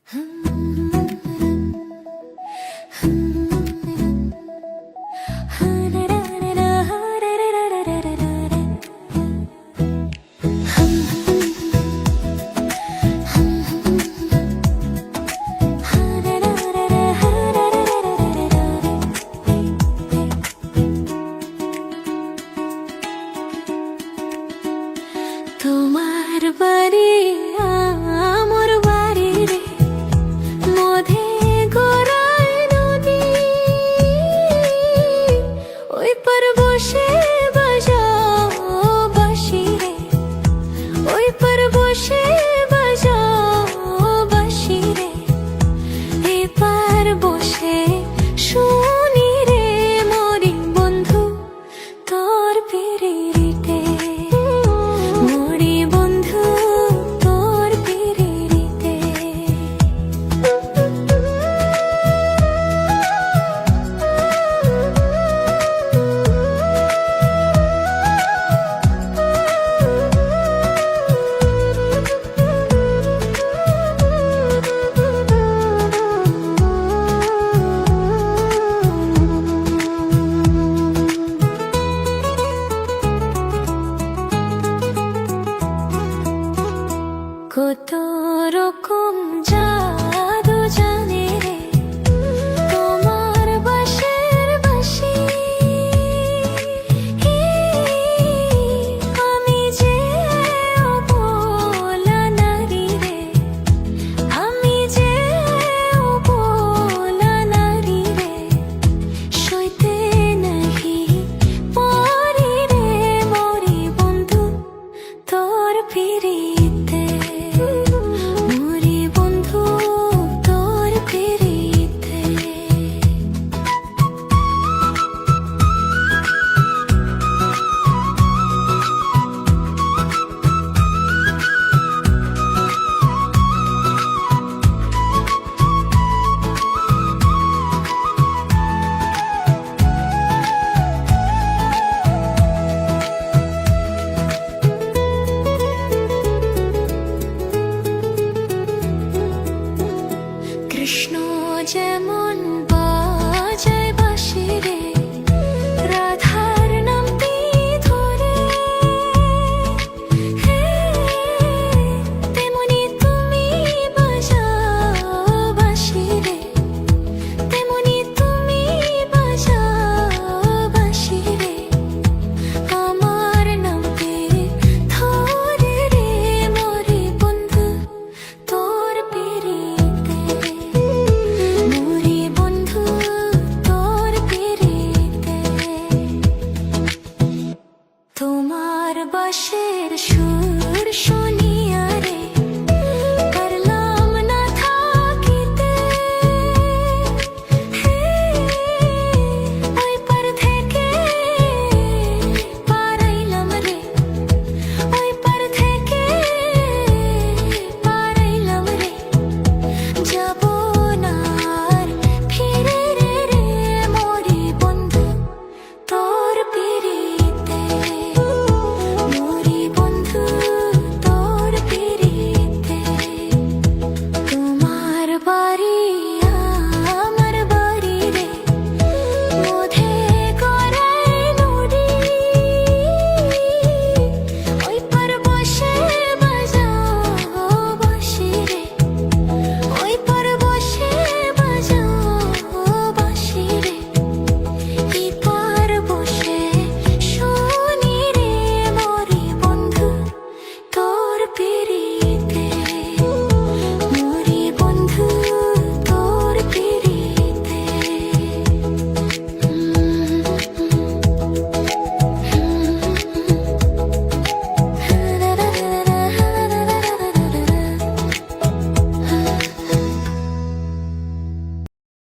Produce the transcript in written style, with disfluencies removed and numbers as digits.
তোমার বাড়ি আমার বাড়ি রে, মধে গড়ায় নদী, ওই পার বসে বাজাও বাঁশি রে, ওই পার বসে বাজাও বাঁশি রে, এই পার বসে শুনি রে মরি বন্ধু তোর পিরিতে। কত রকম জাদু জানে রে তোমার বাঁশের বাঁশি, আমি যে অবলা নারী রে, আমি যে অবলা নারী রে, সইতে নাহি পারি রে মরি বন্ধু তোর পিরিতে। কৃষ্ণ যেমন বাজায় বাঁশি রে, রাধার নামটি ধরে, তেমনি তুমি বাজাও বাঁশি রে, তেমনি তুমি বাজাও বাঁশি রে, আমার নামটি ধরে রে মরি বন্ধু তোর পিরিতে। তোমার বাঁশের সুর শুনিয়া রে পারলাম না থাকিতে, ওই পার থেকে পারাইলাম রে, ওই পার থেকে পারাইলাম রে, যাব না আর ফিরে রে রে মরি বন্ধু তোর পিরিতে। মরি বন্ধু তোর পিরিতে, তোমার বাড়ি